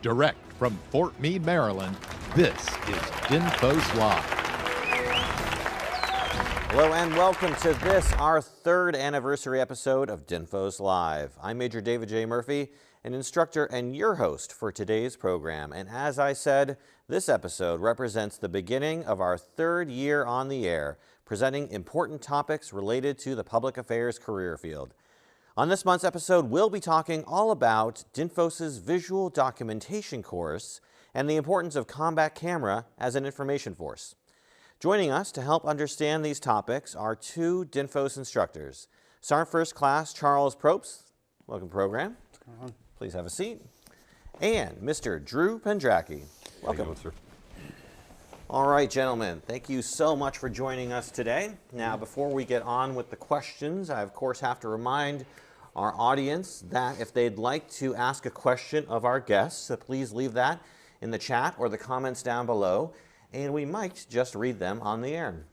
Direct from Fort Meade, Maryland, this is DINFOS Live. Hello and welcome to this, our third anniversary episode of DINFOS Live. I'm Major David J. Murphy, an instructor and your host for today's program. And as I said, this episode represents the beginning of our third year on the air, presenting important topics related to the public affairs career field. On this month's episode, we'll be talking all about DINFOS's visual documentation course and the importance of combat camera as an information force. Joining us to help understand these topics are two DINFOS instructors. Sergeant First Class Charles Probst, welcome to the program. What's going on? Please have a seat. And Mr. Drew Pendraki, welcome. How you doing, sir? All right, gentlemen, thank you so much for joining us today. Now, before we get on with the questions, I of course have to remind our audience that if they'd like to ask a question of our guests, please leave that in the chat or the comments down below, and we might just read them on the air.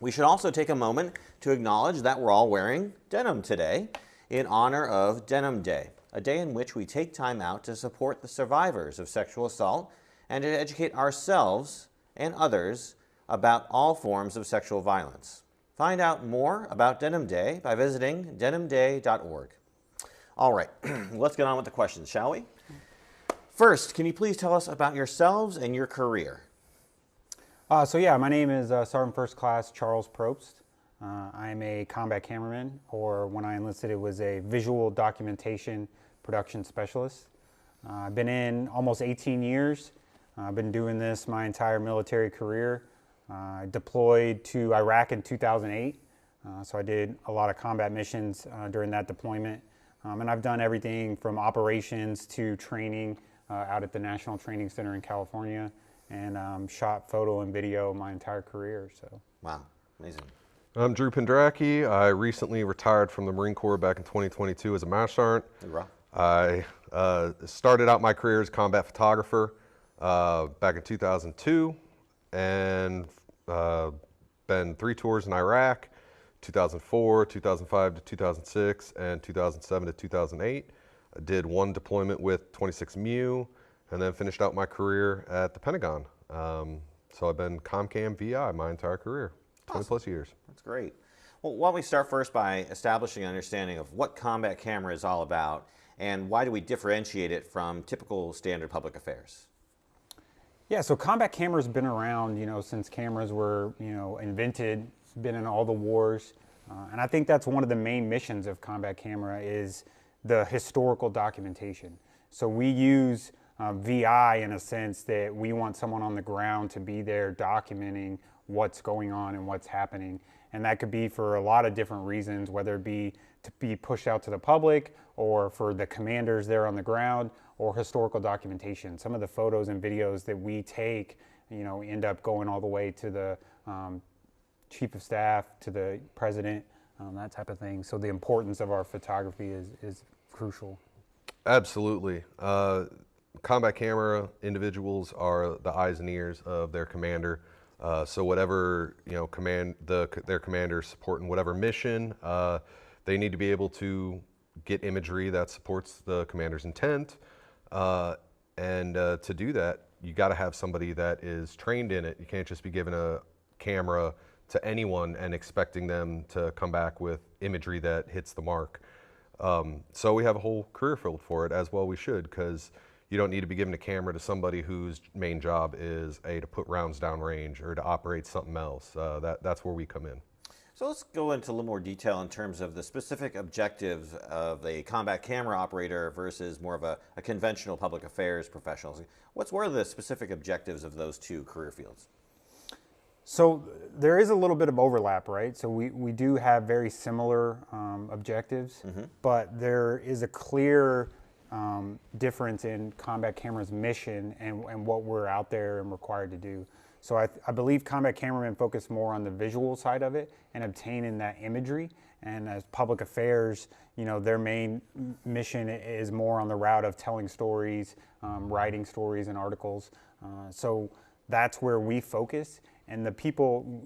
We should also take a moment to acknowledge that we're all wearing denim today in honor of Denim Day, a day in which we take time out to support the survivors of sexual assault and to educate ourselves and others about all forms of sexual violence. Find out more about Denim Day by visiting denimday.org. All right, let's get on with the questions, shall we? First, can you please tell us about yourselves and your career? My name is Sergeant First Class Charles Probst. I'm a combat cameraman, or when I enlisted it was a visual documentation production specialist. I've been in almost 18 years. I've been doing this my entire military career. I deployed to Iraq in 2008, so I did a lot of combat missions during that deployment. And I've done everything from operations to training out at the National Training Center in California, and shot photo and video my entire career. So. Wow, amazing. I'm Drew Pendraki. I recently retired from the Marine Corps back in 2022 as a Master Sergeant. Hoorah. I started out my career as a combat photographer back in 2002, and been 3 tours in Iraq, 2004, 2005 to 2006, and 2007 to 2008. I did 1 deployment with 26 MU, and then finished out my career at the Pentagon. So I've been COMCAM VI my entire career, 20 plus years. That's great. Well, why don't we start first by establishing an understanding of what combat camera is all about, and why do we differentiate it from typical standard public affairs? Yeah, so combat camera's been around, since cameras were, invented, been in all the wars. And I think that's one of the main missions of combat camera is the historical documentation. So we use VI in a sense that we want someone on the ground to be there documenting what's going on and what's happening. And that could be for a lot of different reasons, whether it be to be pushed out to the public or for the commanders there on the ground, or historical documentation. Some of the photos and videos that we take, end up going all the way to the chief of staff, to the president, that type of thing. So the importance of our photography is crucial. Absolutely. Combat camera individuals are the eyes and ears of their commander. So whatever their commander supporting whatever mission, they need to be able to get imagery that supports the commander's intent. And to do that, you got to have somebody that is trained in it. You can't just be giving a camera to anyone and expecting them to come back with imagery that hits the mark. So we have a whole career field for it, as well we should, because you don't need to be giving a camera to somebody whose main job is to put rounds down range or to operate something else. That's where we come in. So let's go into a little more detail in terms of the specific objectives of a combat camera operator versus more of a conventional public affairs professional. What are the specific objectives of those two career fields? So there is a little bit of overlap, right? So we do have very similar objectives, but there is a clear difference in combat camera's mission and what we're out there and required to do. So I believe combat cameramen focus more on the visual side of it and obtaining that imagery. And as public affairs, their main mission is more on the route of telling stories, writing stories and articles. So that's where we focus. And the people,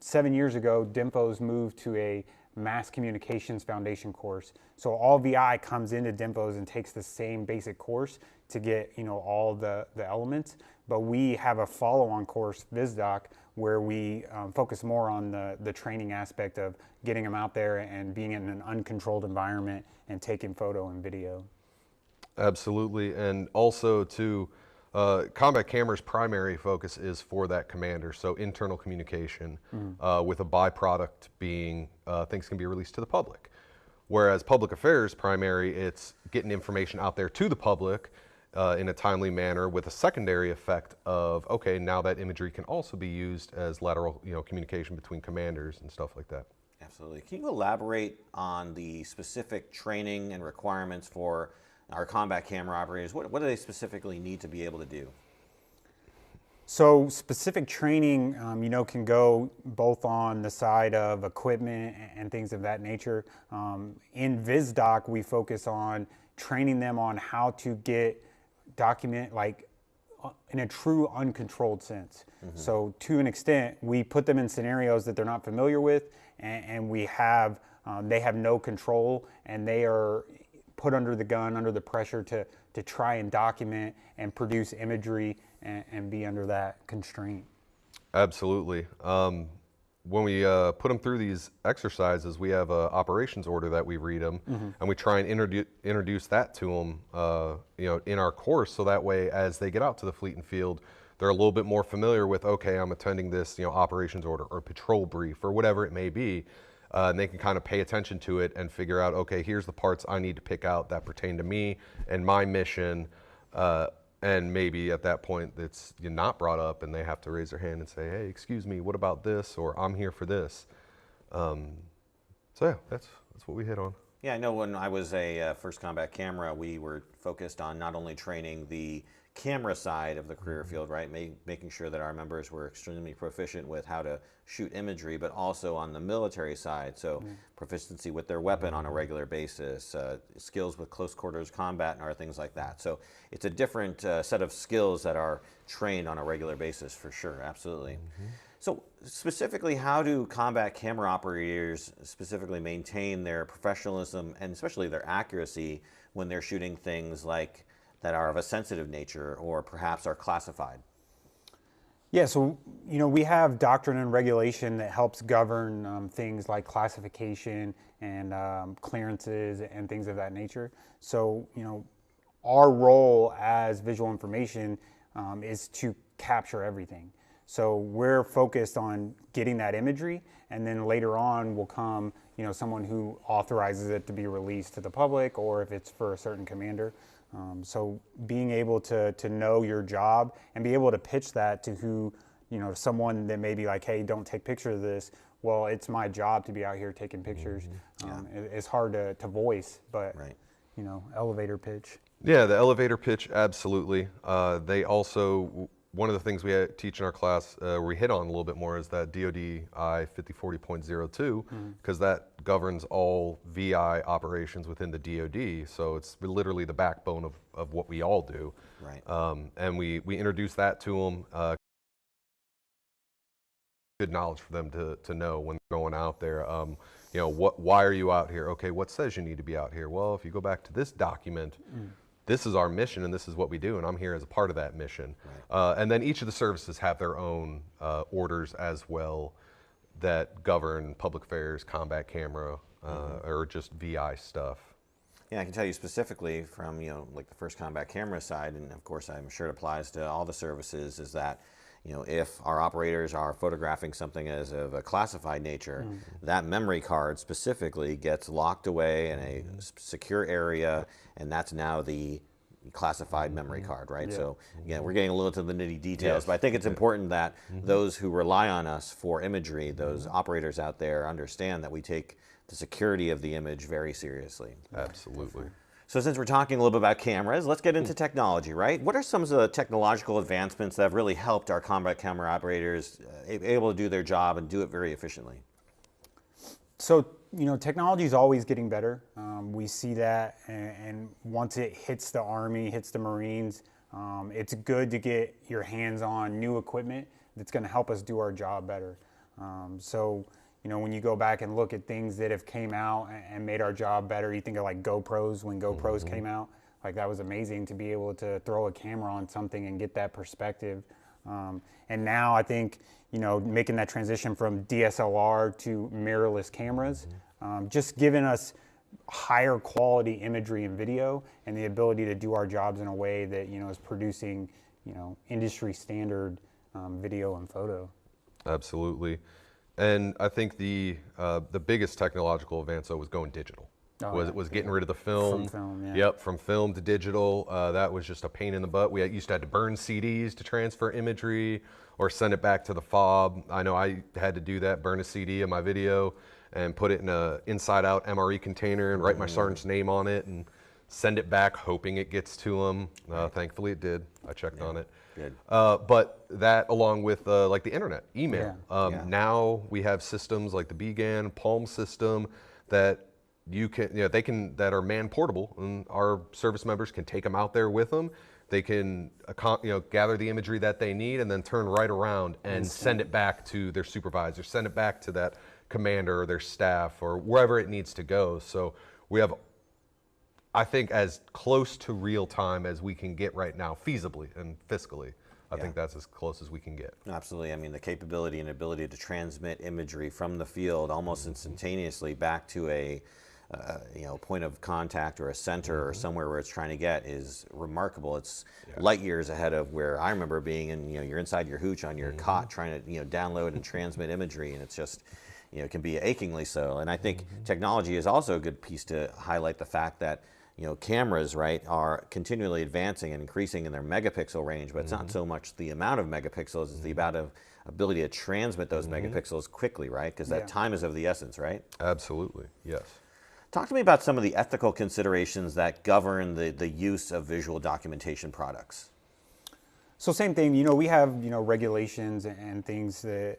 7 years ago, DINFOS moved to a mass communications foundation course. So all VI comes into DINFOS and takes the same basic course to get, you know, all the elements. But we have a follow-on course, VISDOC, where we focus more on the training aspect of getting them out there and being in an uncontrolled environment and taking photo and video. Absolutely, and also to combat camera's primary focus is for that commander, so internal communication, with a byproduct being things can be released to the public. Whereas public affairs primary, it's getting information out there to the public in a timely manner with a secondary effect of, okay, now that imagery can also be used as lateral, you know, communication between commanders and stuff like that. Absolutely. Can you elaborate on the specific training and requirements for our combat camera operators? What do they specifically need to be able to do? So specific training, you know, can go both on the side of equipment and things of that nature. In VISDOC, we focus on training them on how to get document like in a true uncontrolled sense. So to an extent, we put them in scenarios that they're not familiar with, and we have they have no control, and they are put under the gun, under the pressure to try and document and produce imagery and be under that constraint. Absolutely. When we put them through these exercises, we have an operations order that we read them, and we try and introduce that to them, you know, in our course, so that way, as they get out to the fleet and field, they're a little bit more familiar with, okay, I'm attending this, you know, operations order or patrol brief or whatever it may be, and they can kind of pay attention to it and figure out, okay, here's the parts I need to pick out that pertain to me and my mission. And maybe at that point it's not brought up and they have to raise their hand and say, hey, excuse me, what about this? Or I'm here for this. So yeah, that's what we hit on. Yeah, I know when I was a first combat camera, we were focused on not only training the camera side of the career field, right, making sure that our members were extremely proficient with how to shoot imagery, but also on the military side, so proficiency with their weapon on a regular basis, skills with close quarters combat and other things like that. So it's a different set of skills that are trained on a regular basis for sure, absolutely. So specifically, how do combat camera operators specifically maintain their professionalism and especially their accuracy when they're shooting things like that are of a sensitive nature or perhaps are classified? Yeah, so you know, we have doctrine and regulation that helps govern things like classification and clearances and things of that nature. So you know, our role as visual information is to capture everything. So we're focused on getting that imagery, and then later on will come, you know, someone who authorizes it to be released to the public, or if it's for a certain commander. So being able to know your job and be able to pitch that to who, you know, someone that may be like, hey, don't take pictures of this. Well, it's my job to be out here taking pictures. It's hard to voice, but, you know, elevator pitch. Yeah, the elevator pitch, absolutely. They also, one of the things we teach in our class, we hit on a little bit more, is that DoD I 5040.02, because that governs all VI operations within the DoD. So it's literally the backbone of what we all do. Right. And we introduce that to them. Good knowledge for them to know when they're going out there. You know, why are you out here? Okay, what says you need to be out here? Well, if you go back to this document, this is our mission and this is what we do, and I'm here as a part of that mission. Right. And then each of the services have their own orders as well that govern public affairs, combat camera, or just VI stuff. Yeah, I can tell you specifically from, you know, like the first combat camera side, and of course I'm sure it applies to all the services, is that, you know, if our operators are photographing something as of a classified nature, that memory card specifically gets locked away in a secure area, and that's now the classified memory card, right? Yeah. So again, we're getting a little to the nitty details, but I think it's important that those who rely on us for imagery, those operators out there, understand that we take the security of the image very seriously. Absolutely. So since we're talking a little bit about cameras, let's get into technology, right? What are some of the technological advancements that have really helped our combat camera operators able to do their job and do it very efficiently? So, you know, technology is always getting better. We see that, and once it hits the Army, hits the Marines, it's good to get your hands on new equipment that's going to help us do our job better. So, you know, when you go back and look at things that have came out and made our job better, you think of like GoPros, when GoPros came out, like that was amazing to be able to throw a camera on something and get that perspective. And now I think, you know, making that transition from DSLR to mirrorless cameras, just giving us higher quality imagery and video and the ability to do our jobs in a way that, you know, is producing, you know, industry standard video and photo. Absolutely. And I think the biggest technological advance though was going digital. Was getting rid of the film. From film, yeah. Yep, from film to digital. That was just a pain in the butt. We used to have to burn CDs to transfer imagery or send it back to the fob. I know I had to do that, burn a CD of my video and put it in a inside-out MRE container and write my sergeant's name on it and send it back, hoping it gets to them. Thankfully, it did. I checked on it. Good. But that, along with like the internet, email. Yeah. Now we have systems like the BGAN, Palm system that you can, you know, they can, that are man portable, and our service members can take them out there with them. They can, you know, gather the imagery that they need and then turn right around and send it back to their supervisor, send it back to that commander or their staff or wherever it needs to go. So we have, I think, as close to real time as we can get right now, feasibly and fiscally. I think that's as close as we can get. Absolutely. I mean, the capability and ability to transmit imagery from the field almost instantaneously back to a you know, point of contact or a center or somewhere where it's trying to get is remarkable. It's light years ahead of where I remember being in, you know, you're inside your hooch on your cot trying to, you know, download and transmit imagery, and it's just, you know, it can be achingly so. And I think technology is also a good piece to highlight the fact that, you know, cameras, right, are continually advancing and increasing in their megapixel range, but it's not so much the amount of megapixels, it's the amount of ability to transmit those megapixels quickly, right? Because that time is of the essence, right? Absolutely, yes. Talk to me about some of the ethical considerations that govern the use of visual documentation products. So same thing, you know, we have, you know, regulations and things that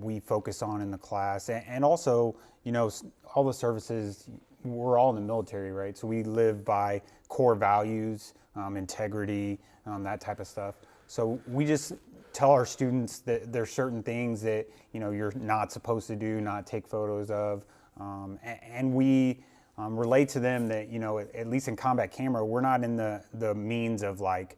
we focus on in the class, and also, you know, all the services, we're all in the military, right? So we live by core values, integrity, that type of stuff. So we just tell our students that there's certain things that, you know, you're not supposed to do, not take photos of, and we relate to them that, you know, at least in combat camera, we're not in the means of like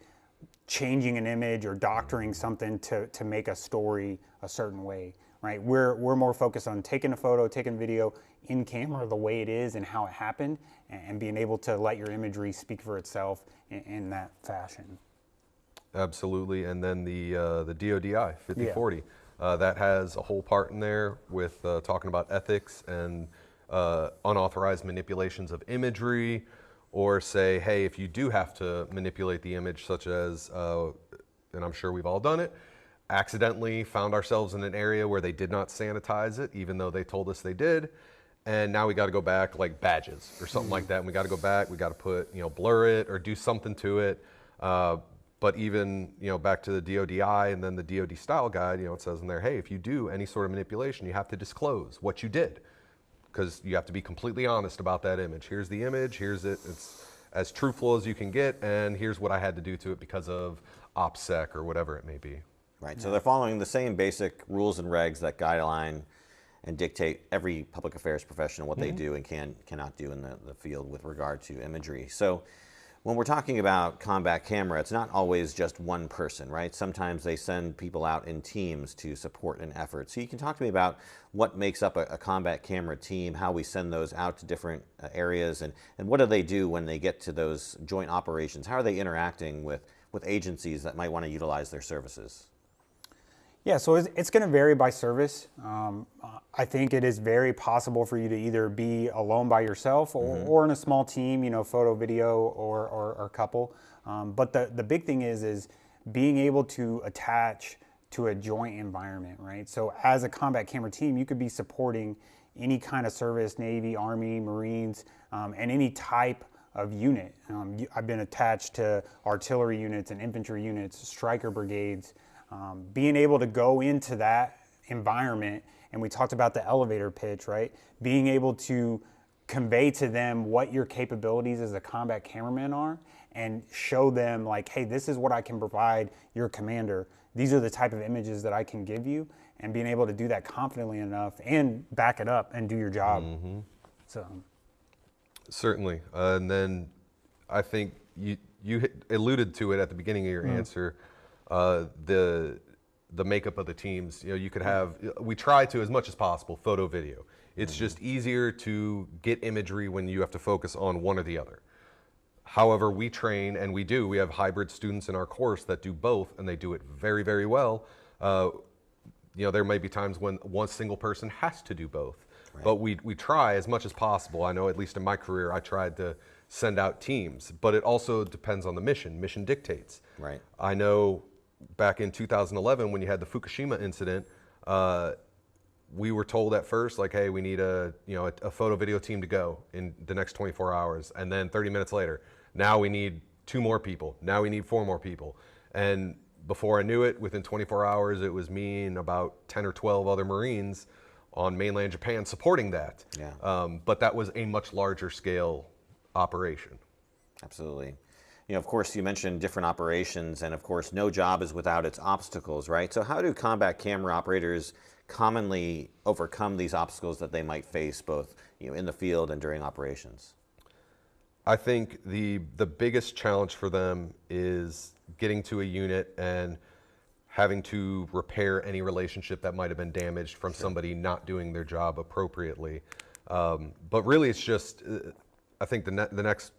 changing an image or doctoring something to make a story a certain way, right? We're more focused on taking a photo, taking video in camera the way it is and how it happened, and being able to let your imagery speak for itself in that fashion. Absolutely, and then the DODI 5040, that has a whole part in there with talking about ethics and unauthorized manipulations of imagery, or say, hey, if you do have to manipulate the image, such as, and I'm sure we've all done it, accidentally found ourselves in an area where they did not sanitize it, even though they told us they did, and now we got to go back, like badges or something like that, and we got to go back, we got to put, you know, blur it or do something to it. But even, you know, back to the DODI and then the DOD style guide, you know, it says in there, hey, if you do any sort of manipulation, you have to disclose what you did, because you have to be completely honest about that image. Here's the image, here's it, it's as truthful as you can get, and here's what I had to do to it because of OPSEC or whatever it may be. Right, so they're following the same basic rules and regs that guideline and dictate every public affairs professional what they do and cannot do in the field with regard to imagery. So when we're talking about combat camera, it's not always just one person, right? Sometimes they send people out in teams to support an effort. So you can talk to me about what makes up a combat camera team, how we send those out to different areas, and what do they do when they get to those joint operations? How are they interacting with agencies that might want to utilize their services? Yeah, so it's going to vary by service. I think it is very possible for you to either be alone by yourself or in a small team, you know, photo, video, or couple. But the big thing is being able to attach to a joint environment, right? So as a combat camera team, you could be supporting any kind of service, Navy, Army, Marines, and any type of unit. I've been attached to artillery units and infantry units, striker brigades. Being able to go into that environment, and we talked about the elevator pitch, right? Being able to convey to them what your capabilities as a combat cameraman are and show them like, hey, this is what I can provide your commander. These are the type of images that I can give you. and being able to do that confidently enough and back it up and do your job. So certainly. And then I think you alluded to it at the beginning of your answer, the makeup of the teams. You could have, we try to, as much as possible, photo, video. It's just easier to get imagery when you have to focus on one or the other. However, we train, and we have hybrid students in our course that do both, and they do it very, very well. There may be times when one single person has to do both, but we try as much as possible. I know, at least in my career, I tried to send out teams, but it also depends on the mission. Mission dictates. Right. I know back in 2011 when you had the Fukushima incident, we were told at first, like, hey, we need a photo video team to go in the next 24 hours. And then 30 minutes later, now we need 2 more people. Now we need 4 more people. And before I knew it, within 24 hours, it was me and about 10 or 12 other Marines on mainland Japan supporting that. Yeah. But that was a much larger scale operation. Absolutely. Of course, you mentioned different operations, and of course, no job is without its obstacles, right? So how do combat camera operators commonly overcome these obstacles that they might face both in the field and during operations? I think the biggest challenge for them is getting to a unit and having to repair any relationship that might have been damaged from somebody not doing their job appropriately. But really, it's just, I think the next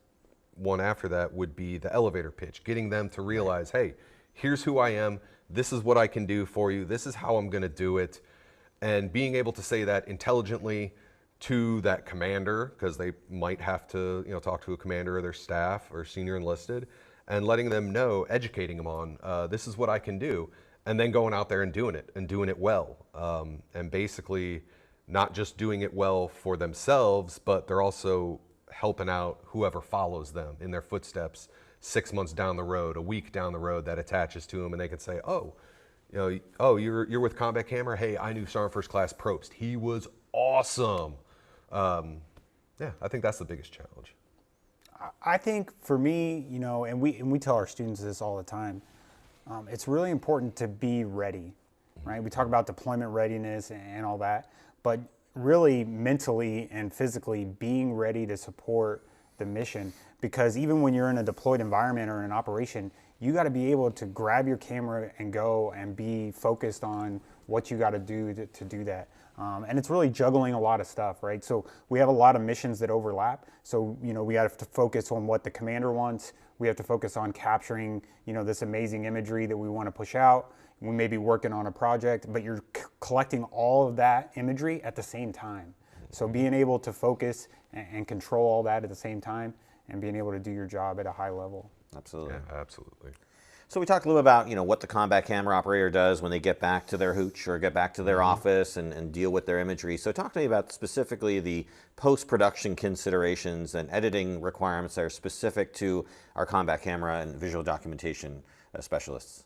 one after that would be the elevator pitch, getting them to realize, hey, here's who I am, this is what I can do for you, this is how I'm going to do it. And being able to say that intelligently to that commander, because they might have to talk to a commander or their staff or senior enlisted, and letting them know, educating them on this is what I can do, and then going out there and doing it well, and basically not just doing it well for themselves, but they're also helping out whoever follows them in their footsteps 6 months down the road, a week down the road, that attaches to them, and they can say, oh, you're with Combat Camera. Hey, I knew Sergeant First Class Probst. He was awesome. Yeah, I think that's the biggest challenge. I think for me, and we tell our students this all the time, it's really important to be ready, right? We talk about deployment readiness and all that, but really mentally and physically being ready to support the mission, because even when you're in a deployed environment or in an operation, you got to be able to grab your camera and go and be focused on what you got to do to do that. And it's really juggling a lot of stuff, right? So we have a lot of missions that overlap. So, we have to focus on what the commander wants. We have to focus on capturing, this amazing imagery that we want to push out. We may be working on a project, but you're collecting all of that imagery at the same time. So being able to focus and control all that at the same time and being able to do your job at a high level. Absolutely. Yeah, absolutely. So we talked a little about, what the combat camera operator does when they get back to their hooch or get back to their office and deal with their imagery. So talk to me about specifically the post-production considerations and editing requirements that are specific to our combat camera and visual documentation specialists.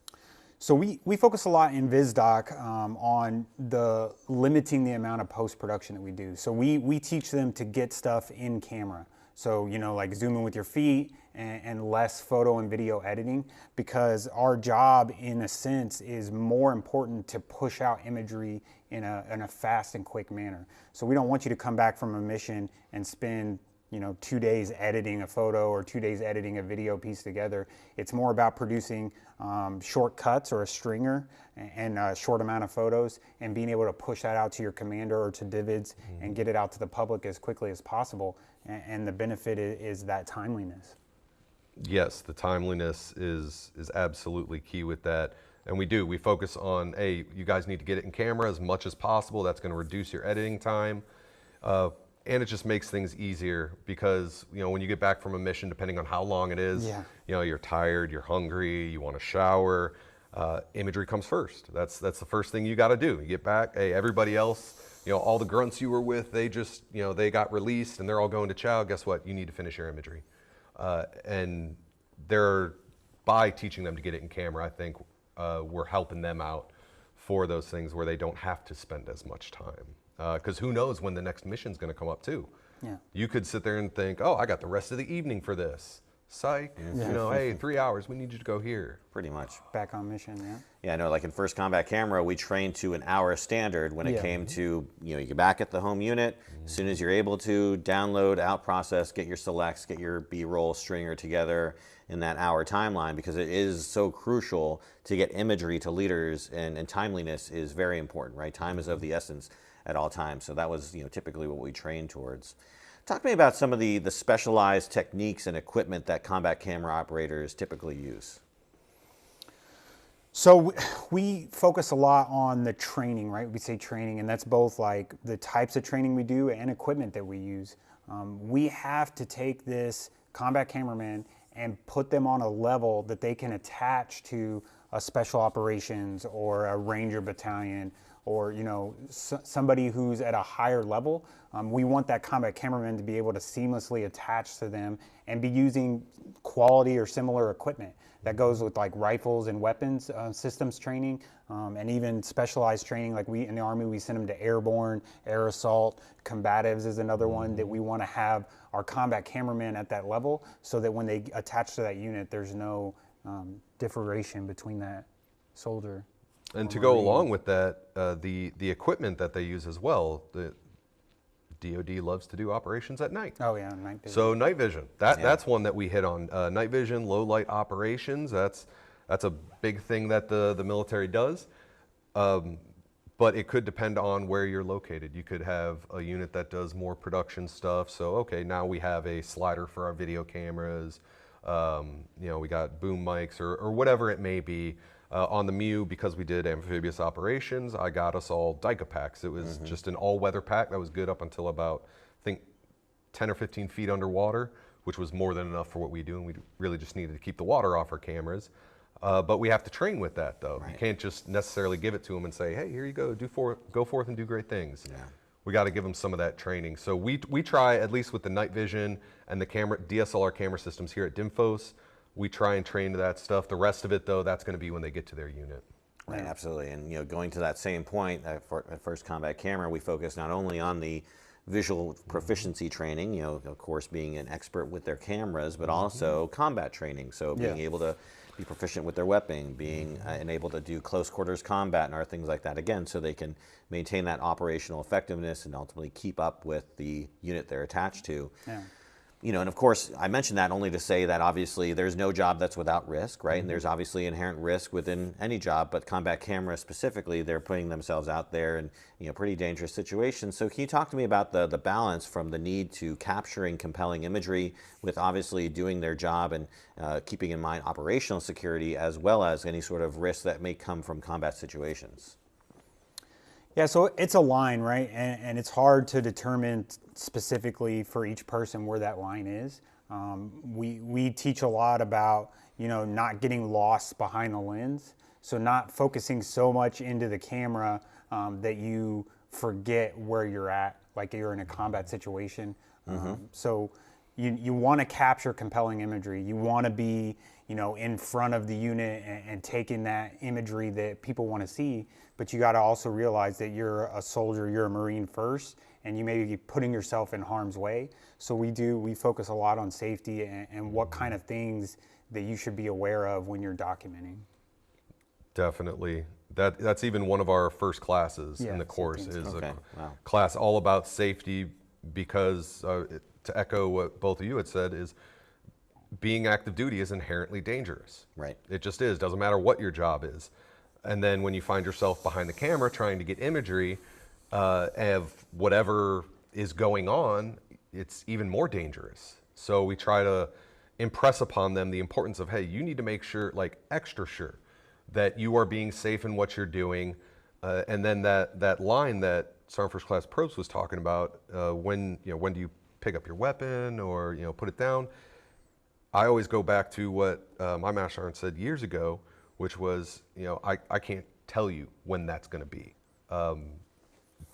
So we focus a lot in VISDOC on the limiting the amount of post-production that we do. So we teach them to get stuff in camera. So, like zoom in with your feet and less photo and video editing, because our job, in a sense, is more important to push out imagery in a fast and quick manner. So we don't want you to come back from a mission and spend 2 days editing a photo or 2 days editing a video piece together. It's more about producing short cuts or a stringer and a short amount of photos, and being able to push that out to your commander or to divids and get it out to the public as quickly as possible. And the benefit is that timeliness. Yes, the timeliness is absolutely key with that. And we focus on, hey, you guys need to get it in camera as much as possible. That's going to reduce your editing time. And it just makes things easier, because when you get back from a mission, depending on how long it is, you're tired, you're hungry, you want to shower. Imagery comes first. That's the first thing you got to do. You get back, hey, everybody else, all the grunts you were with, they just they got released and they're all going to chow. Guess what? You need to finish your imagery. And by teaching them to get it in camera, I think we're helping them out for those things where they don't have to spend as much time. Because who knows when the next mission's going to come up too. Yeah. You could sit there and think, oh, I got the rest of the evening for this. psych, you know, hey, 3 hours, we need you to go here. Pretty much. Back on mission, yeah. Yeah, I know, like in First Combat Camera, we trained to an hour standard when it came to, you know, you're back at the home unit. As soon as you're able to download, out process, get your selects, get your B-roll stringer together in that hour timeline, because it is so crucial to get imagery to leaders, and timeliness is very important, right? Time is of the essence at all times. So that was, you know, typically what we trained towards. Talk to me about some of the specialized techniques and equipment that combat camera operators typically use. So we focus a lot on the training, right? We say training, and that's both like the types of training we do and equipment that we use. We have to take this combat cameraman and put them on a level that they can attach to a special operations or a ranger battalion, or, you know, somebody who's at a higher level. We want that combat cameraman to be able to seamlessly attach to them and be using quality or similar equipment. That goes with like rifles and weapons systems training, and even specialized training. Like we in the Army, we send them to airborne, air assault, combatives is another one that we want to have our combat cameraman at that level, so that when they attach to that unit, there's no differentiation between that soldier. And to go along with that, the equipment that they use as well, the DoD loves to do operations at night. Oh yeah, night vision. So night vision, that's one that we hit on. Night vision, low light operations, that's a big thing that the military does. But it could depend on where you're located. You could have a unit that does more production stuff. So okay, now we have a slider for our video cameras. You know, we got boom mics or whatever it may be. On the MEU, because we did amphibious operations, I got us all Dyka packs. It was just an all-weather pack that was good up until about, I think, 10 or 15 feet underwater, which was more than enough for what we do, and we really just needed to keep the water off our cameras. But we have to train with that, though. Right. You can't just necessarily give it to them and say, hey, here you go, go forth and do great things. Yeah. We got to give them some of that training. So we try, at least with the night vision and the DSLR camera systems here at DINFOS, we try and train to that stuff. The rest of it, though, that's going to be when they get to their unit. Right, absolutely. And, you know, going to that same point, at First Combat Camera, we focus not only on the visual proficiency training, you know, of course, being an expert with their cameras, but also combat training. So being able to be proficient with their weapon, being able to do close quarters combat and other things like that, again, so they can maintain that operational effectiveness and ultimately keep up with the unit they're attached to. Yeah. You know, and of course, I mentioned that only to say that obviously there's no job that's without risk, right? And there's obviously inherent risk within any job, but combat camera specifically, they're putting themselves out there in, you know, pretty dangerous situations. So can you talk to me about the balance from the need to capturing compelling imagery with obviously doing their job and keeping in mind operational security, as well as any sort of risk that may come from combat situations? Yeah, so it's a line, right? And it's hard to determine specifically for each person where that line is. We teach a lot about, you know, not getting lost behind the lens. So not focusing so much into the camera that you forget where you're at, like you're in a combat situation. So you want to capture compelling imagery. You want to be, you know, in front of the unit and taking that imagery that people want to see. But you got to also realize that you're a soldier, you're a Marine first, and you may be putting yourself in harm's way. So we focus a lot on safety and what kind of things that you should be aware of when you're documenting. Definitely. That's even one of our first classes in the course is a class all about safety, because to echo what both of you had said, is being active duty is inherently dangerous. Right. It just is. Doesn't matter what your job is. And then when you find yourself behind the camera trying to get imagery of whatever is going on, it's even more dangerous. So we try to impress upon them the importance of, hey, you need to make sure, like extra sure, that you are being safe in what you're doing. And then that line that Sergeant First Class Probst was talking about, when do you pick up your weapon or, you know, put it down? I always go back to what my Master Sergeant said years ago, which was, you know, I can't tell you when that's going to be.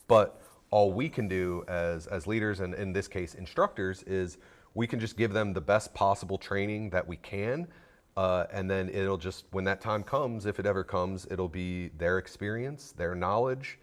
But all we can do as leaders, and in this case instructors, is we can just give them the best possible training that we can. And then it'll just, when that time comes, if it ever comes, it'll be their experience, their knowledge,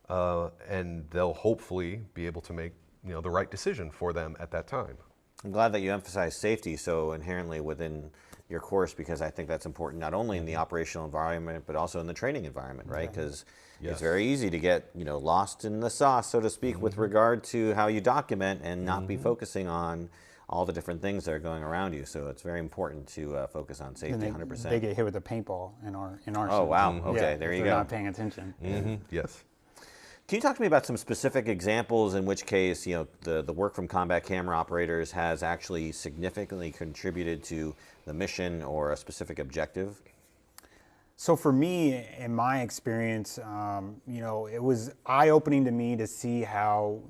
and they'll hopefully be able to make, you know, the right decision for them at that time. I'm glad that you emphasize safety so inherently within your course, because I think that's important not only in the operational environment but also in the training environment, right? Because it's very easy to get lost in the sauce, so to speak, with regard to how you document and not be focusing on all the different things that are going around you. So it's very important to focus on safety. 100%. They get hit with a paintball in our. Oh wow! Okay, there you go. They're not paying attention. Yes. Can you talk to me about some specific examples in which case, the work from combat camera operators has actually significantly contributed to the mission or a specific objective? So for me, in my experience, it was eye-opening to me to see how,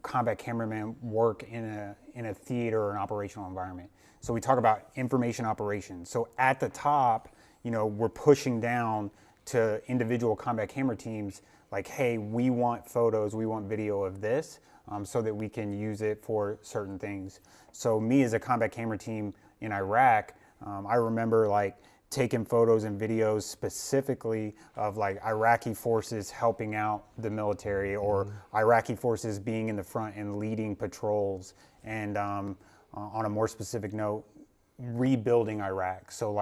combat cameramen work in a theater or an operational environment. So we talk about information operations. So at the top, we're pushing down to individual combat camera teams like, hey, we want photos, we want video of this so that we can use it for certain things. So me as a combat camera team in Iraq, I remember taking photos and videos specifically of Iraqi forces helping out the military or Iraqi forces being in the front and leading patrols. And on a more specific note, rebuilding Iraq. So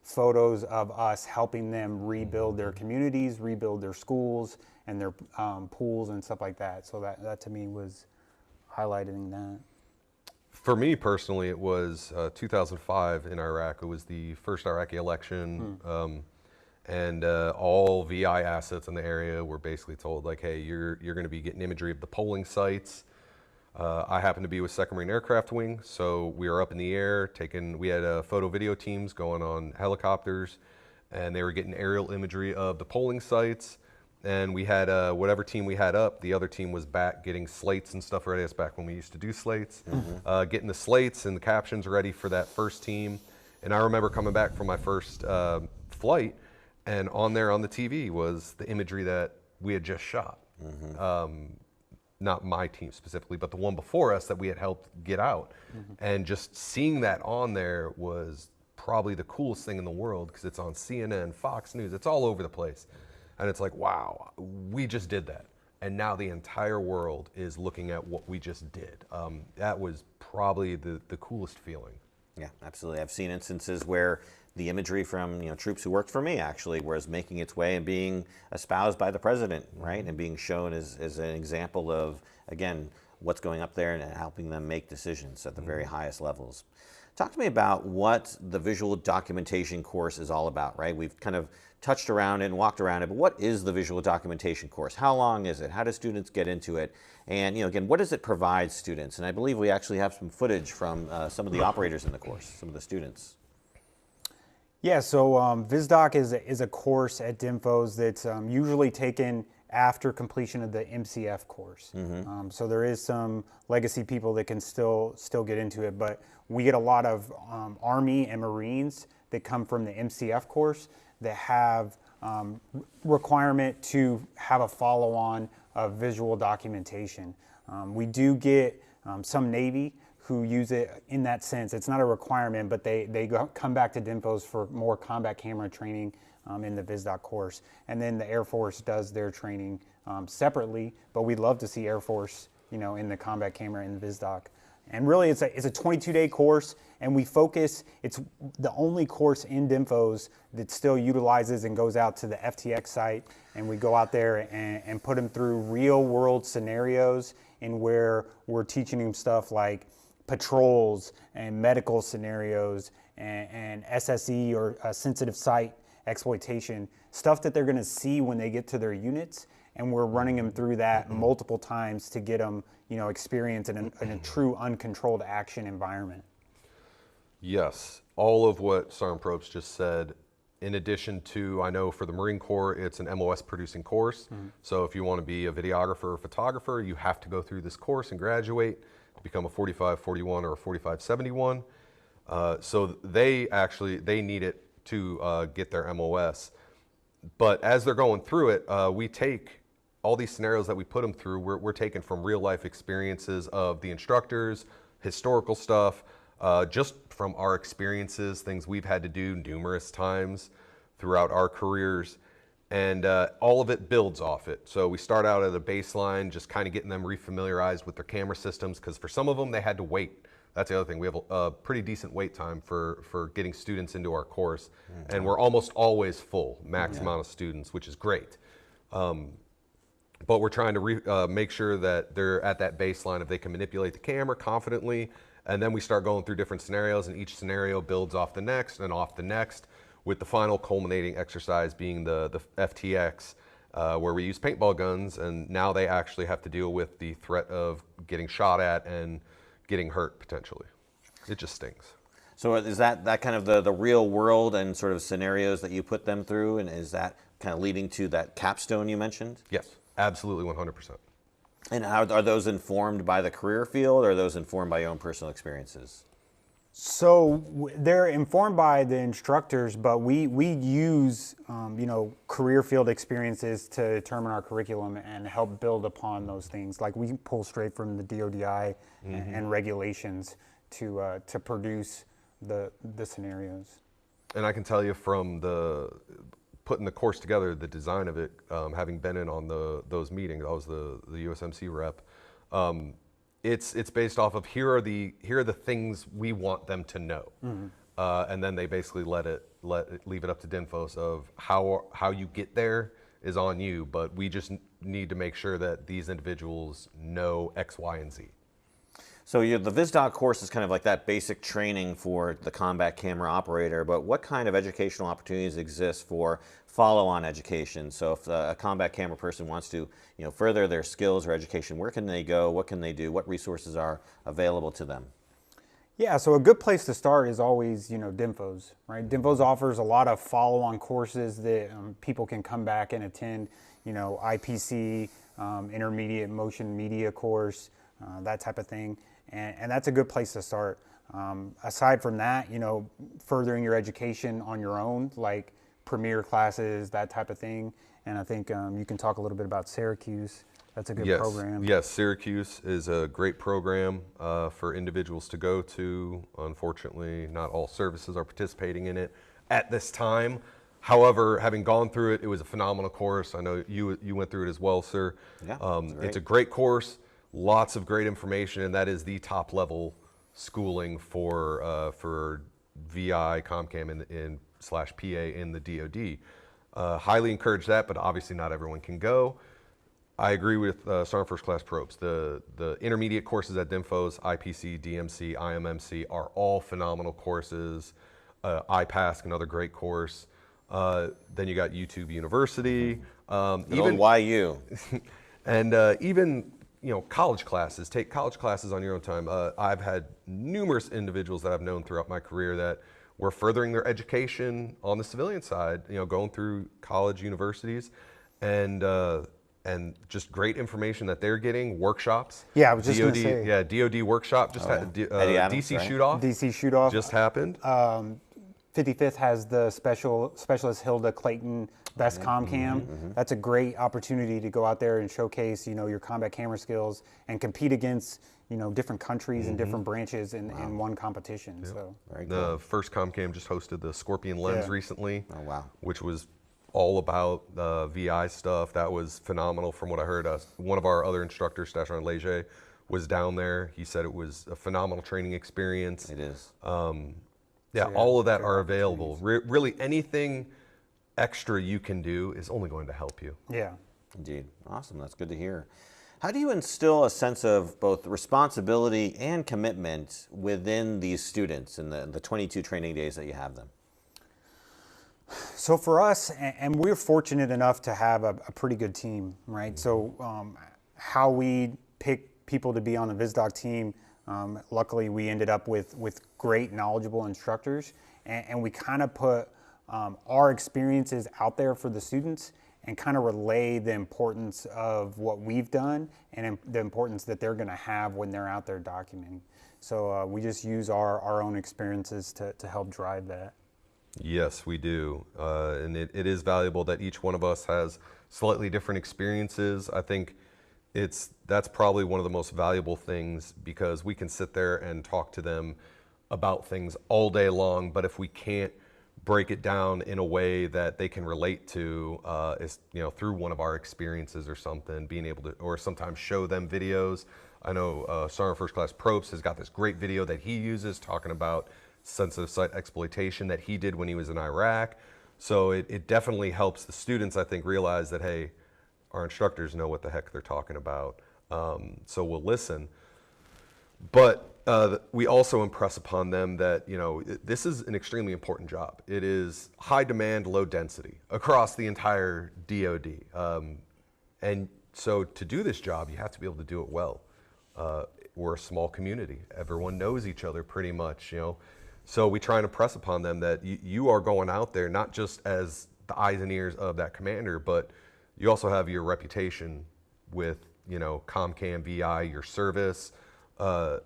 photos of us helping them rebuild their communities, rebuild their schools and their pools and stuff like that. So that to me was highlighting that. For me personally, it was 2005 in Iraq. It was the first Iraqi election, and all VI assets in the area were basically told, hey, you're going to be getting imagery of the polling sites. I happened to be with 2nd Marine Aircraft Wing, so we were up in the air we had photo video teams going on helicopters, and they were getting aerial imagery of the polling sites. And we had whatever team we had up, the other team was back getting slates and stuff ready. That's back when we used to do slates. Getting the slates and the captions ready for that first team. And I remember coming back from my first flight, and on there on the TV was the imagery that we had just shot. Not my team specifically, but the one before us that we had helped get out. And just seeing that on there was probably the coolest thing in the world, because it's on CNN, Fox News, it's all over the place. And it's like, wow, we just did that. And now the entire world is looking at what we just did. That was probably the coolest feeling. Yeah, absolutely. I've seen instances where the imagery from troops who worked for me actually was making its way and being espoused by the president, right? And being shown as an example of, again, what's going up there and helping them make decisions at the very highest levels. Talk to me about what the visual documentation course is all about, right? We've kind of touched around it and walked around it, but what is the visual documentation course? How long is it? How do students get into it? And again, what does it provide students? And I believe we actually have some footage from some of the operators in the course, some of the students. Yeah, so VISDOC is a course at DINFOS that's usually taken after completion of the MCF course. So there is some legacy people that can still get into it, but we get a lot of Army and Marines that come from the MCF course that have requirement to have a follow-on of visual documentation. We do get some Navy who use it in that sense. It's not a requirement, but they come back to DINFOS for more combat camera training in the VISDOC course. And then the Air Force does their training separately, but we'd love to see Air Force, in the combat camera in VISDOC. And really it's a 22-day course, and we focus, it's the only course in DINFOS that still utilizes and goes out to the FTX site, and we go out there and put them through real world scenarios in where we're teaching them stuff like patrols and medical scenarios and SSE or sensitive site exploitation, stuff that they're gonna see when they get to their units, and we're running them through that multiple times to get them, experience in a true uncontrolled action environment. Yes, all of what Sergeant Probst just said, in addition to, I know for the Marine Corps, it's an MOS producing course. So if you want to be a videographer or photographer, you have to go through this course and graduate, become a 4541 or a 4571. So they need it to get their MOS. But as they're going through it, we take all these scenarios that we put them through, we're taking from real life experiences of the instructors, historical stuff, just from our experiences, things we've had to do numerous times throughout our careers, and all of it builds off it. So we start out at a baseline, just kind of getting them refamiliarized with their camera systems, because for some of them they had to wait That's the other thing. We have a pretty decent wait time for getting students into our course, and we're almost always full, max amount of students, which is great. But we're trying to make sure that they're at that baseline if they can manipulate the camera confidently, and then we start going through different scenarios, and each scenario builds off the next and off the next, with the final culminating exercise being the FTX, where we use paintball guns, and now they actually have to deal with the threat of getting shot at and getting hurt potentially. It just stings. So is that kind of the real world and sort of scenarios that you put them through, and is that kind of leading to that capstone you mentioned? Yes, absolutely 100%. And are those informed by the career field, or are those informed by your own personal experiences? So they're informed by the instructors, but we use career field experiences to determine our curriculum and help build upon those things. Like we pull straight from the DODI and regulations to produce the scenarios. And I can tell you from putting the course together, the design of it, having been in on those meetings, I was the USMC rep. It's based off of here are the things we want them to know, and then they basically leave it up to DINFOS of how you get there is on you, but we just need to make sure that these individuals know X, Y, and Z. So the VISDOC course is kind of like that basic training for the combat camera operator, but what kind of educational opportunities exist for follow-on education? So if a combat camera person wants to further their skills or education, where can they go? What can they do? What resources are available to them? Yeah, so a good place to start is always, DINFOS, right? DINFOS offers a lot of follow-on courses that people can come back and attend, IPC, intermediate motion media course, that type of thing. And that's a good place to start. Aside from that, furthering your education on your own, like premier classes, that type of thing. And I think you can talk a little bit about Syracuse. That's a good program. Yes, Syracuse is a great program for individuals to go to. Unfortunately, not all services are participating in it at this time. However, having gone through it, it was a phenomenal course. I know you went through it as well, sir. Yeah, it's a great course. Lots of great information, and that is the top level schooling for VI, COMCAM, and /PA in the DoD. Highly encourage that, but obviously not everyone can go. I agree with Sergeant First Class Probst. The intermediate courses at DINFOS, IPC, DMC, IMMC are all phenomenal courses. IPASC, another great course. Then you got YouTube University. Even YU. And even college classes. Take college classes on your own time. I've had numerous individuals that I've known throughout my career that were furthering their education on the civilian side, going through college universities, and just great information that they're getting, workshops. Yeah, I was just going to say. Yeah, DoD workshop just had DC right? shoot-off. DC shoot-off. Just happened. 55th has the specialist Hilda Clayton Best COMCAM. That's a great opportunity to go out there and showcase, your combat camera skills and compete against, different countries and different branches in one competition. Yep. So very cool. The first COMCAM just hosted the Scorpion Lens recently. Oh wow! Which was all about VI stuff. That was phenomenal from what I heard. One of our other instructors, Station Leger, was down there. He said it was a phenomenal training experience. It is. Yeah, all of that are available. Really, anything extra you can do is only going to help you. Yeah. Indeed. Awesome. That's good to hear. How do you instill a sense of both responsibility and commitment within these students in the 22 training days that you have them? So for us, and we're fortunate enough to have a pretty good team, right? So how we pick people to be on the VISDOC team, luckily we ended up with great knowledgeable instructors, and we kind of put our experiences out there for the students and kind of relay the importance of what we've done and the importance that they're going to have when they're out there documenting. So we just use our own experiences to help drive that. Yes, we do. And it is valuable that each one of us has slightly different experiences. I think that's probably one of the most valuable things, because we can sit there and talk to them about things all day long, but if we can't break it down in a way that they can relate to, through one of our experiences or something, being able to, or sometimes show them videos. I know Sergeant First Class Probst has got this great video that he uses talking about sensitive site exploitation that he did when he was in Iraq. So it definitely helps the students, I think, realize that, hey, our instructors know what the heck they're talking about. So we'll listen. But we also impress upon them that, you know, this is an extremely important job. It is high demand, low density across the entire DoD. And so to do this job, you have to be able to do it well. We're a small community. Everyone knows each other pretty much, you know. So we try and impress upon them that you are going out there not just as the eyes and ears of that commander, but you also have your reputation with, you know, COMCAM, VI, your service. You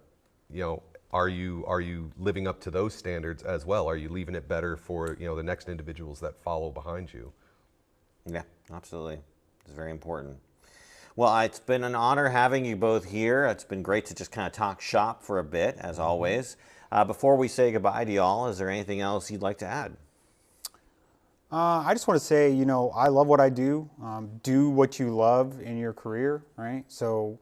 know, are you living up to those standards as well? Are you leaving it better for, you know, the next individuals that follow behind you? Yeah, absolutely. It's very important. Well, it's been an honor having you both here. It's been great to just kind of talk shop for a bit, as always. Before we say goodbye to y'all, is there anything else you'd like to add? I just want to say, you know, I love what I do. Do what you love in your career, right? So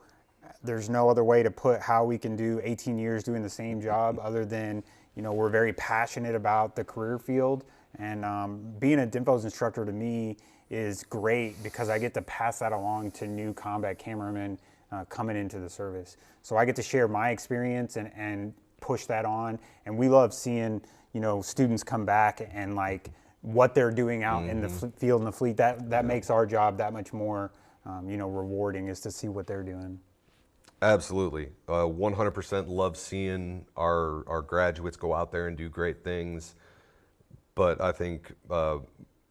there's no other way to put how we can do 18 years doing the same job other than, you know, we're very passionate about the career field. And being a DINFOS instructor to me is great because I get to pass that along to new combat cameramen coming into the service. So I get to share my experience and push that on. And we love seeing, you know, students come back and like what they're doing out in the field and the fleet. That makes our job that much more, you know, rewarding, is to see what they're doing. Absolutely. 100% love seeing our graduates go out there and do great things. But I think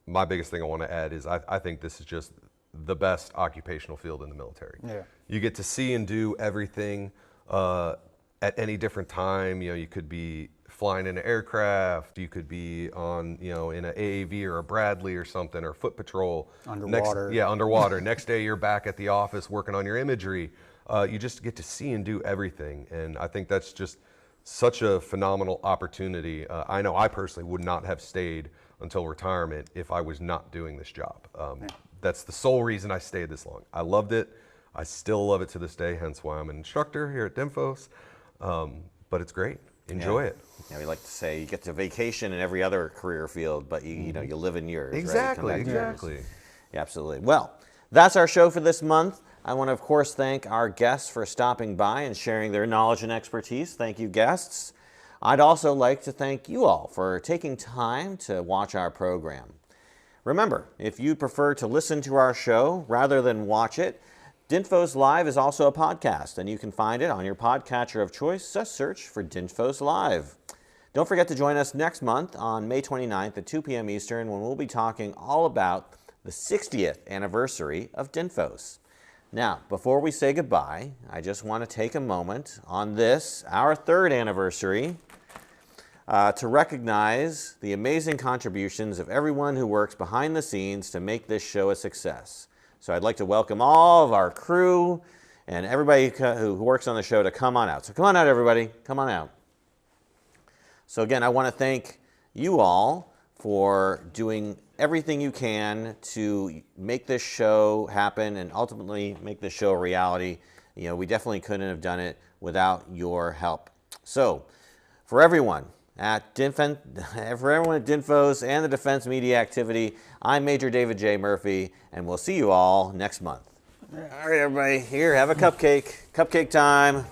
my biggest thing I want to add is I think this is just the best occupational field in the military. Yeah. You get to see and do everything at any different time. You know, you could be flying in an aircraft, you could be on, you know, in an AAV or a Bradley or something, or foot patrol. Underwater. Underwater. Next day you're back at the office working on your imagery. You just get to see and do everything. And I think that's just such a phenomenal opportunity. I know I personally would not have stayed until retirement if I was not doing this job. That's the sole reason I stayed this long. I loved it. I still love it to this day, hence why I'm an instructor here at DINFOS. But it's great. Enjoy it. Yeah, we like to say you get to vacation in every other career field, but you know, you live in yours. Exactly, right? exactly. Yeah, absolutely. Well, that's our show for this month. I want to, of course, thank our guests for stopping by and sharing their knowledge and expertise. Thank you, guests. I'd also like to thank you all for taking time to watch our program. Remember, if you prefer to listen to our show rather than watch it, DINFOS Live is also a podcast, and you can find it on your podcatcher of choice. Just search for DINFOS Live. Don't forget to join us next month on May 29th at 2 p.m. Eastern, when we'll be talking all about the 60th anniversary of DINFOS. Now, before we say goodbye, I just want to take a moment on this, our 3rd anniversary, to recognize the amazing contributions of everyone who works behind the scenes to make this show a success. So I'd like to welcome all of our crew and everybody who works on the show to come on out. So come on out, everybody. Come on out. So again, I want to thank you all for doing everything you can to make this show happen and ultimately make this show a reality. You know, we definitely couldn't have done it without your help. So for everyone at DINFOS and the Defense Media Activity, I'm Major David J. Murphy, and we'll see you all next month. All right, everybody, here, have a cupcake. Cupcake time.